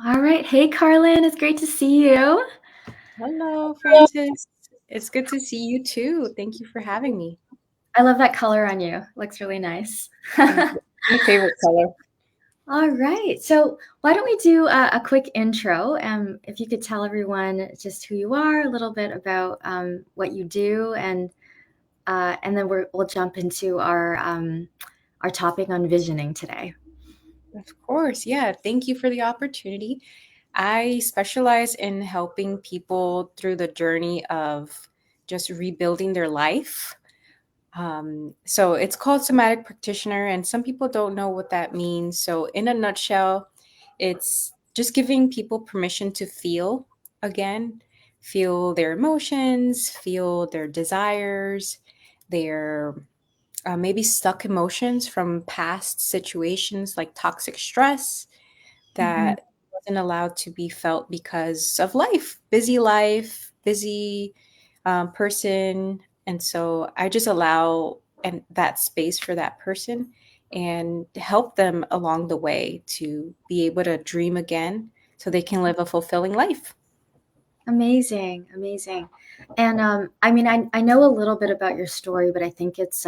All right. Hey, Carlin. It's great to see you. Hello, Francis. It's good to see you too. Thank you for having me. I love that color on you. Looks really nice. Thank you. My favorite color. All right. So, why don't we do a quick intro? If you could tell everyone just who you are, a little bit about what you do, and then we'll jump into our topic on visioning today. Of course. Yeah. Thank you for the opportunity. I specialize in helping people through the journey of just rebuilding their life. So it's called somatic practitioner, and some people don't know what that means. So, in a nutshell, it's just giving people permission to feel again, feel their emotions, feel their desires, their maybe stuck emotions from past situations like toxic stress Mhm. that wasn't allowed to be felt because of life, busy person. And so I just allow and that space for that person and help them along the way to be able to dream again so they can live a fulfilling life. Amazing, amazing. And I mean, I know a little bit about your story, but I think it's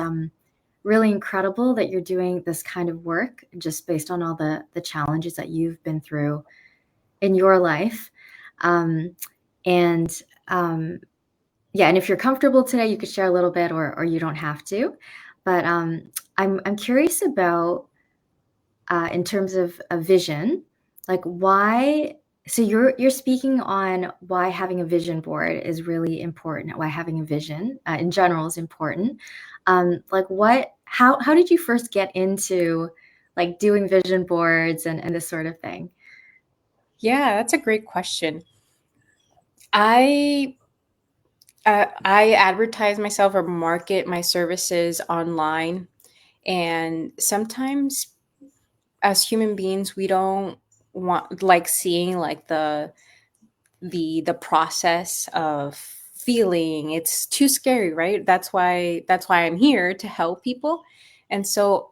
really incredible that you're doing this kind of work just based on all the challenges that you've been through in your life. Um, and um, yeah, and if you're comfortable today, you could share a little bit, or you don't have to. But I'm curious about in terms of a vision, like why. So you're speaking on why having a vision board is really important. Why having a vision in general is important. Like what? How did you first get into like doing vision boards and this sort of thing? Yeah, that's a great question. I I advertise myself or market my services online, and sometimes as human beings we don't want like seeing like the process of feeling. It's too scary, right? That's why I'm here to help people. And so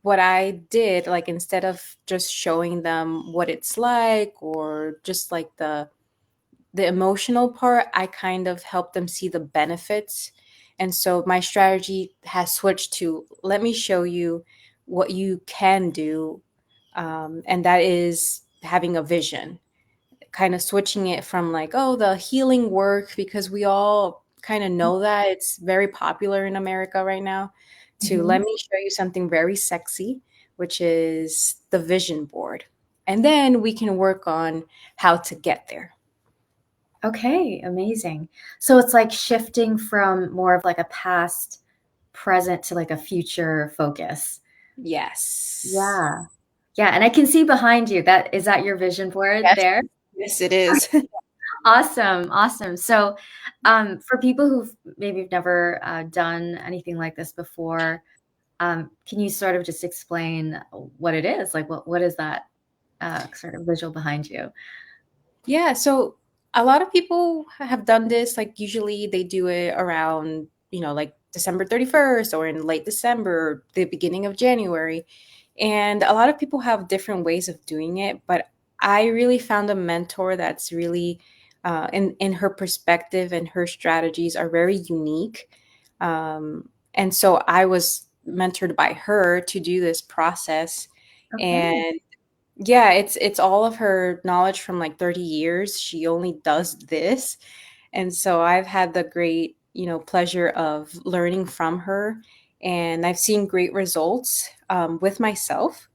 what I did, like, instead of just showing them what it's like or just like the emotional part, I kind of help them see the benefits. And so my strategy has switched to, let me show you what you can do, and that is having a vision, kind of switching it from like, oh, the healing work, because we all kind of know that it's very popular in America right now, to let Mhm. me show you something very sexy, which is the vision board. And then we can work on how to get there. Okay, amazing. So it's like shifting from more of like a past, present to like a future focus. Yes. Yeah. Yeah, and I can see behind you that is that your vision board Yes. there? Yes, it is. Awesome, awesome. So, for people who've maybe never done anything like this before, can you sort of just explain what it is? Like, what is that sort of visual behind you? Yeah, so a lot of people have done this. Like, usually they do it around, like December 31st or in late December, the beginning of January. And a lot of people have different ways of doing it, but I really found a mentor that's really, in her perspective and her strategies are very unique. And so I was mentored by her to do this process. Okay. And yeah, it's all of her knowledge from like 30 years. She only does this. And so I've had the great, pleasure of learning from her. And I've seen great results with myself,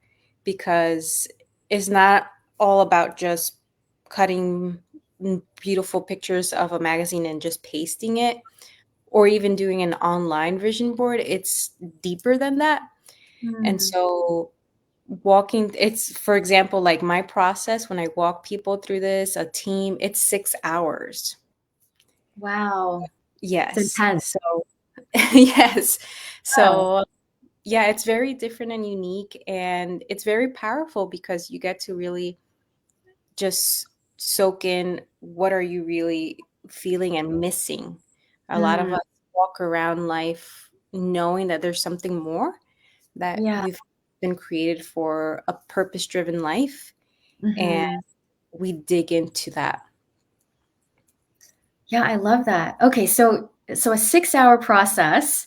because it's not all about just cutting beautiful pictures of a magazine and just pasting it, or even doing an online vision board. It's deeper than that. And Hmm. so walking, it's, for example, like my process when I walk people through this, a team, it's 6 hours. Wow. It's Yes. intense. So yes. Oh, So yeah, it's very different and unique, and it's very powerful because you get to really just soak in what are you really feeling and missing. A lot of mm, us walk around life knowing that there's something more, that yeah. we've been created for a purpose driven life. And Hmm. we dig into that. Yeah, I love that. Okay, so a 6-hour process.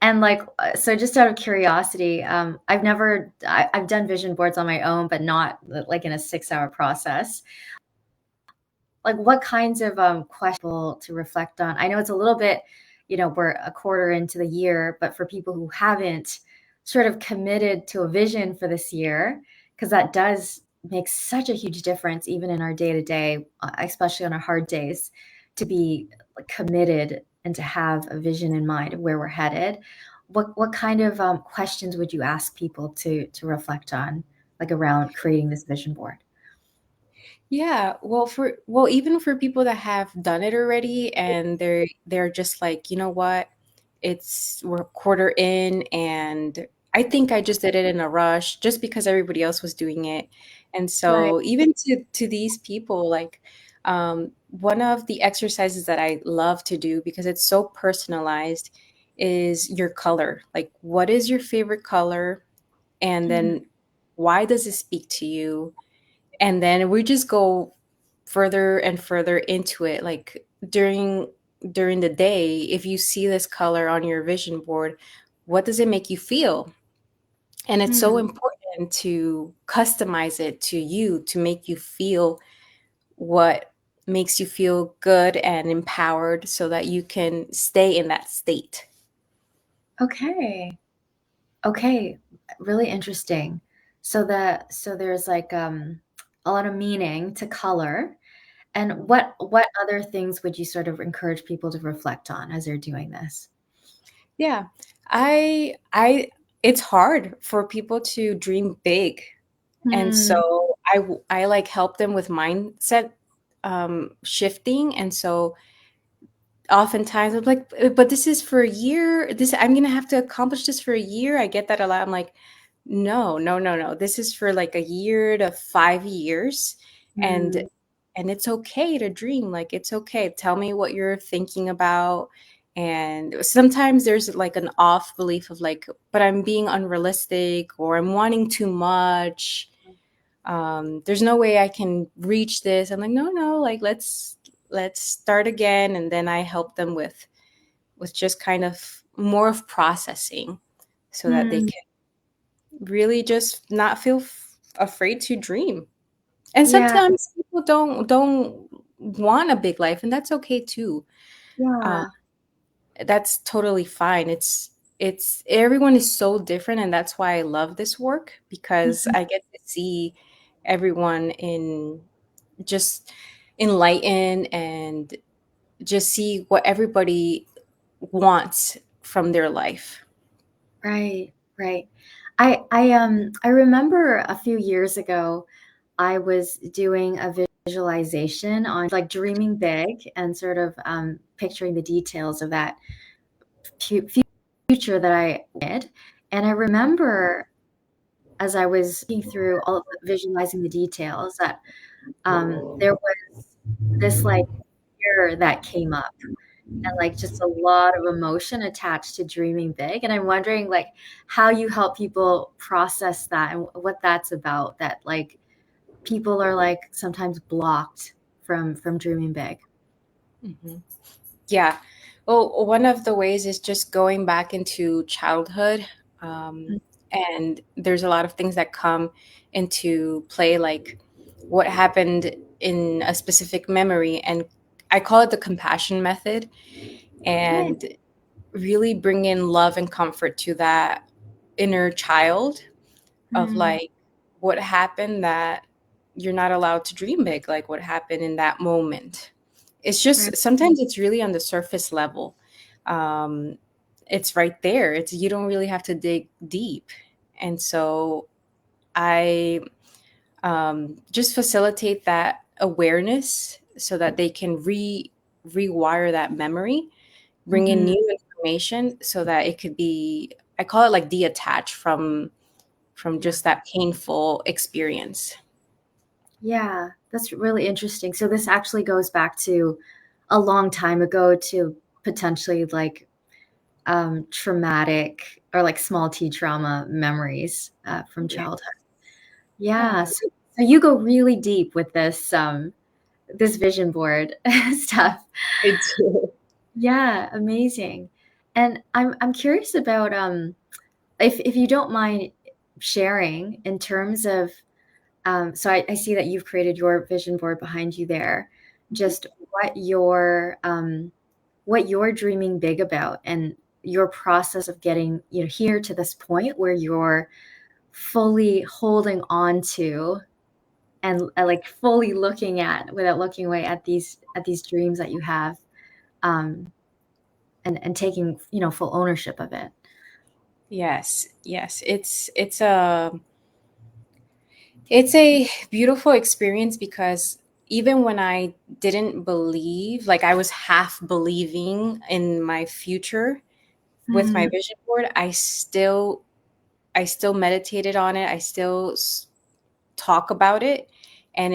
And like, so just out of curiosity, I've done vision boards on my own, but not like in a 6-hour process. Like, what kinds of questions to reflect on? I know it's a little bit, we're a quarter into the year, but for people who haven't sort of committed to a vision for this year, because that does make such a huge difference, even in our day to day, especially on our hard days, to be committed and to have a vision in mind of where we're headed. What kind of questions would you ask people to reflect on, like around creating this vision board? Yeah, well, even for people that have done it already and they're just like, you know what? We're a quarter in and I think I just did it in a rush just because everybody else was doing it. And Right. so even to these people, like one of the exercises that I love to do because it's so personalized is your color. Like what is your favorite color? And Mhm. then why does it speak to you? And then we just go further and further into it, like during the day, if you see this color on your vision board, what does it make you feel? And it's so Mm. important to customize it to you to make you feel what makes you feel good and empowered so that you can stay in that state. Okay. Okay, really interesting. So there's like a lot of meaning to color. And what other things would you sort of encourage people to reflect on as they're doing this? Yeah. I it's hard for people to dream big. And Hmm. so I like help them with mindset shifting. And so oftentimes I'm like, but this is for a year. This I'm gonna have to accomplish this for a year. I get that a lot. I'm like, no, no, no, no. This is for like a year to 5 years. And Hmm. and it's okay to dream. Like it's okay. Tell me what you're thinking about. And sometimes there's like an off belief of like, but I'm being unrealistic or I'm wanting too much. There's no way I can reach this. I'm like, no, no, like let's start again. And then I help them with just kind of more of processing so that they Hmm. can really just not feel afraid to dream. And Yeah, sometimes people don't want a big life, and that's okay too. Um, yeah. that's totally fine. It's everyone is so different, and that's why I love this work because Mhm. I get to see everyone in just enlighten and just see what everybody wants from their life. Right, right. I remember a few years ago, I was doing a visualization on like dreaming big and sort of picturing the details of that fu- future that I did. And I remember as I was looking through all of visualizing the details that there was this like fear that came up and like just a lot of emotion attached to dreaming big. And I'm wondering like how you help people process that and what that's about, that like people are like sometimes blocked from dreaming big. Mhm. Yeah. Well, one of the ways is just going back into childhood. Um, and there's a lot of things that come into play, like what happened in a specific memory. And I call it the compassion method. Okay. And really bring in love and comfort to that inner child of Hmm. like what happened that you're not allowed to dream big, like what happened in that moment. It's Right. just sometimes it's really on the surface level. um, it's right there. It's you don't really have to dig deep. And so I just facilitate that awareness so that they can rewire that memory, bring in Hmm. new information so that it could be, I call it like detach from Yeah. just that painful experience. Yeah, that's really interesting. So this actually goes back to a long time ago to potentially like traumatic or like small T trauma memories from Yeah. childhood. Yeah. Yeah. So So you go really deep with this vision board stuff. I do. Yeah, amazing. And I'm curious about if you don't mind sharing in terms of so I see that you've created your vision board behind you there. Just what you're dreaming big about and your process of getting here to this point where you're fully holding on to and like fully looking at without looking away at these dreams that you have um, and taking full ownership of it. Yes, yes. It's a beautiful experience because even when I didn't believe, like I was half believing in my future with my Mm, vision board, I still meditated on it. I still talk about it, and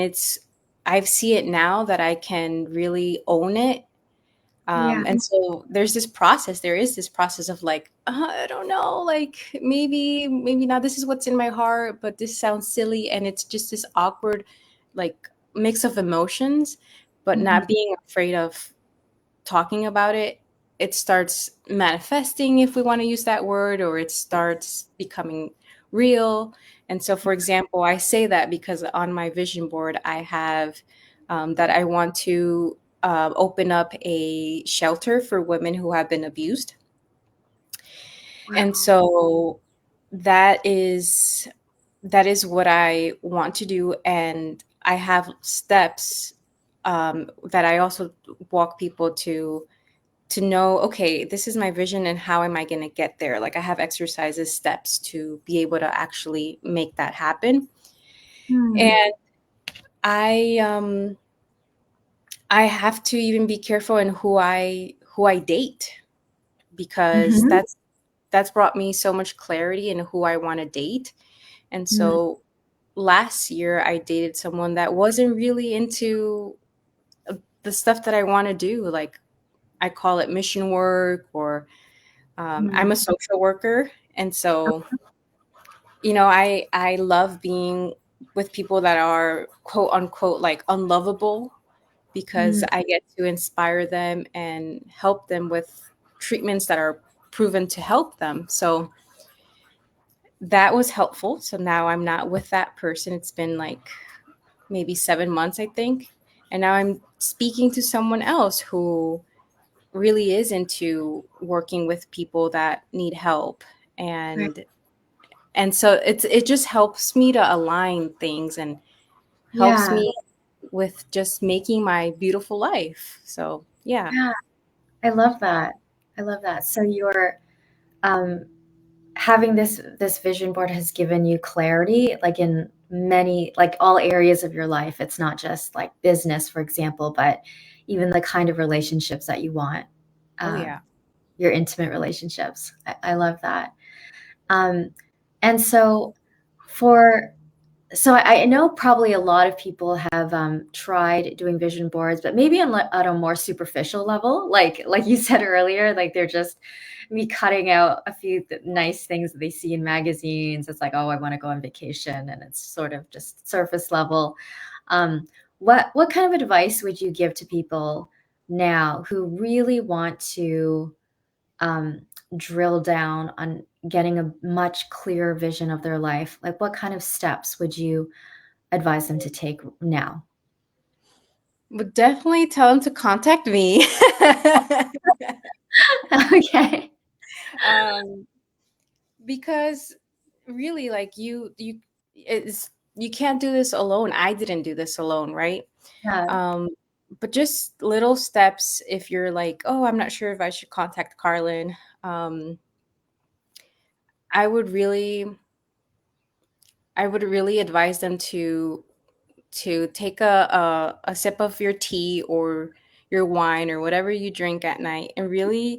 I see it now that I can really own it. yeah. And so there is this process of like, I don't know, like maybe not. This is what's in my heart, but this sounds silly. And it's just this awkward, like mix of emotions, but Mhm. not being afraid of talking about it. It starts manifesting, if we want to use that word, or it starts becoming real. And so, for example, I say that because on my vision board, I have that I want to open up a shelter for women who have been abused. And Wow. so that is that is what I want to do. And I have steps that I also walk people to know, okay, this is my vision and how am I going to get there? Like I have exercises, steps to be able to actually make that happen. Hmm. And I have to even be careful in who I date, because Mhm. that's brought me so much clarity in who I want to date. And Mm. so last year I dated someone that wasn't really into the stuff that I want to do. Like I call it mission work, or I'm Mm. a social worker. And so, I love being with people that are quote unquote like unlovable, because Mm. I get to inspire them and help them with treatments that are proven to help them. So that was helpful. So now I'm not with that person. It's been like maybe 7 months, I think. And now I'm speaking to someone else who really is into working with people that need help. Right. And so it just helps me to align things and helps Yeah. me with just making my beautiful life. So yeah. Yeah. I love that. I love that. So you're um, having this vision board has given you clarity, like in many, like all areas of your life. It's not just like business, for example, but even the kind of relationships that you want, Oh uh, yeah. your intimate relationships. I love that. Um, and so for So I know probably a lot of people have tried doing vision boards, but maybe on a more superficial level, like you said earlier, like they're just me cutting out a few nice things that they see in magazines. It's like, oh, I want to go on vacation, and it's sort of just surface level. Um, what kind of advice would you give to people now who really want to um, drill down on getting a much clearer vision of their life? Like, what kind of steps would you advise them to take now? Would definitely tell them to contact me. Okay. um, because really, like you can't do this alone. I didn't do this alone, right? Yeah. Um, but just little steps. If you're like, oh, I'm not sure if I should contact Carlin, um, I would really, I would really advise them to take a sip of your tea or your wine or whatever you drink at night, and really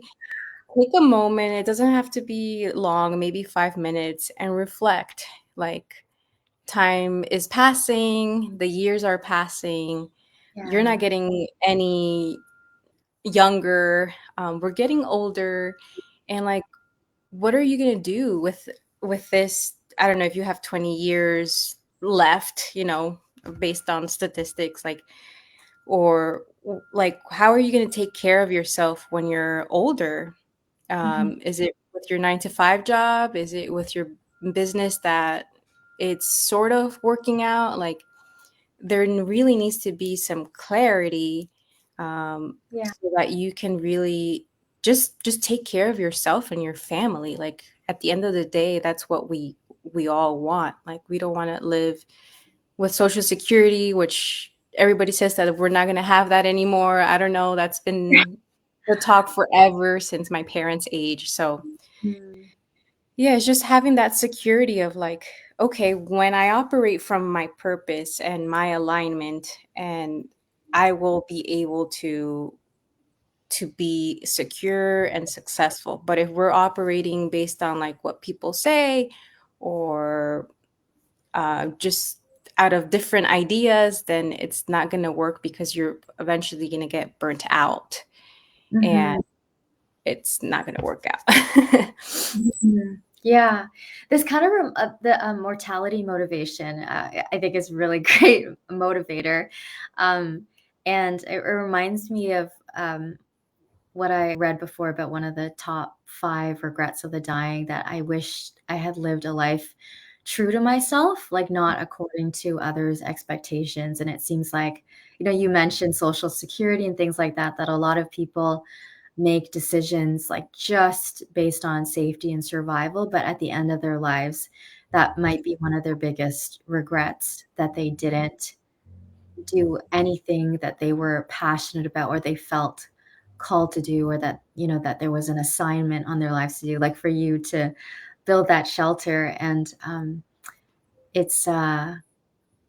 take a moment. It doesn't have to be long, maybe 5 minutes, and reflect. Like, time is passing, the years are passing, you're not Yeah. getting any younger. We're getting older, and like, what are you gonna do with this? I don't know if you have 20 years left, based on statistics, or like, how are you going to take care of yourself when you're older? Mhm. Is it with your 9 to 5 job? Is it with your business that it's sort of working out? Like, there really needs to be some clarity, Yeah. so that you can really just take care of yourself and your family. Like, at the end of the day, that's what we all want. Like, we don't want to live with social security, which everybody says that we're not going to have that anymore. I don't know. That's been the talk forever since my parents' age. So Mm. yeah, it's just having that security of like, okay, when I operate from my purpose and my alignment, and I will be able to be secure and successful. But if we're operating based on like what people say, or just out of different ideas, then it's not going to work, because you're eventually going to get burnt out, and Mhm. it's not going to work out. Mhm. Yeah. This kind of the mortality motivation, I think is really great motivator. Um, and it reminds me of what I read before about one of the top 5 regrets of the dying, that I wish I had lived a life true to myself, like not according to others' expectations. And it seems like, you mentioned Social Security and things like that, that a lot of people make decisions like just based on safety and survival, but at the end of their lives, that might be one of their biggest regrets, that they didn't do anything that they were passionate about or they felt called to do, or that, that there was an assignment on their lives to do, like for you to build that shelter. And it's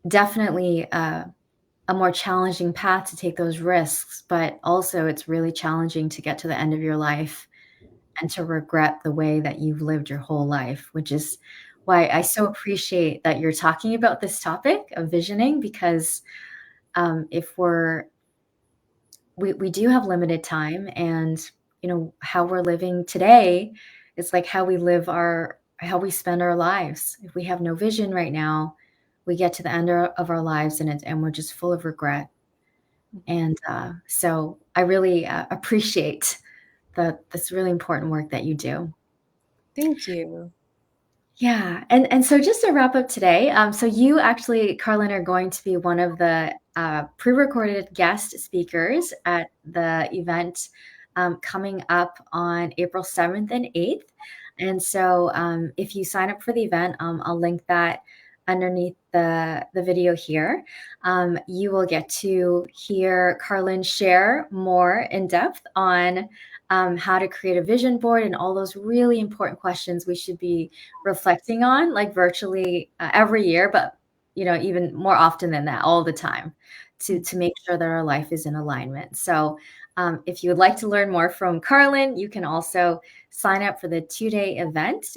definitely a more challenging path to take those risks, but also it's really challenging to get to the end of your life and to regret the way that you've lived your whole life, which is why I so appreciate that you're talking about this topic of visioning, because if we do have limited time, and how we're living today is like how we spend our lives. If we have no vision right now, we get to the end of our lives, and we're just full of regret. And so I really appreciate this really important work that you do. Thank you. Yeah, and so just to wrap up today, so you actually, Carlin, are going to be one of the pre-recorded guest speakers at the event coming up on April 7th and 8th. And so if you sign up for the event, I'll link that underneath the video here. You will get to hear Carlin share more in depth on how to create a vision board and all those really important questions we should be reflecting on, like virtually every year, but even more often than that, all the time, to make sure that our life is in alignment. So if you would like to learn more from Carlin, you can also sign up for the 2-day event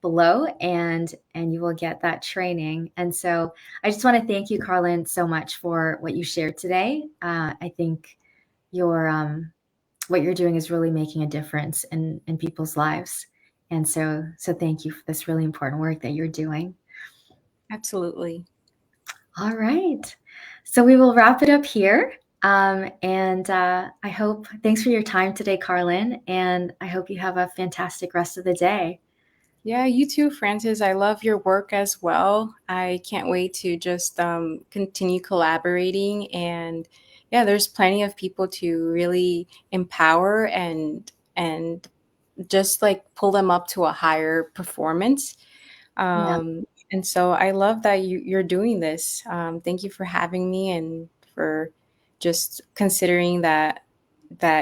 below, and you will get that training. And so I just want to thank you, Carlin, so much for what you shared today. I think your what you're doing is really making a difference in people's lives. And so thank you for this really important work that you're doing. Absolutely. All right. So we will wrap it up here. And thanks for your time today, Carlin. And I hope you have a fantastic rest of the day. Yeah, you too, Francis. I love your work as well. I can't wait to just continue collaborating. And yeah, there's plenty of people to really empower, and just like pull them up to a higher performance. Yeah. And so I love that you're doing this. Thank you for having me, and for just considering that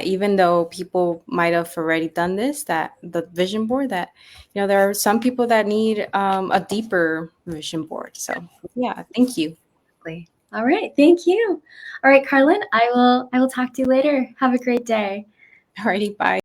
even though people might have already done this, that the vision board, that there are some people that need a deeper vision board. So yeah, thank you. Exactly. All right. Thank you. All right, Carlin, I will talk to you later. Have a great day. Alrighty, bye.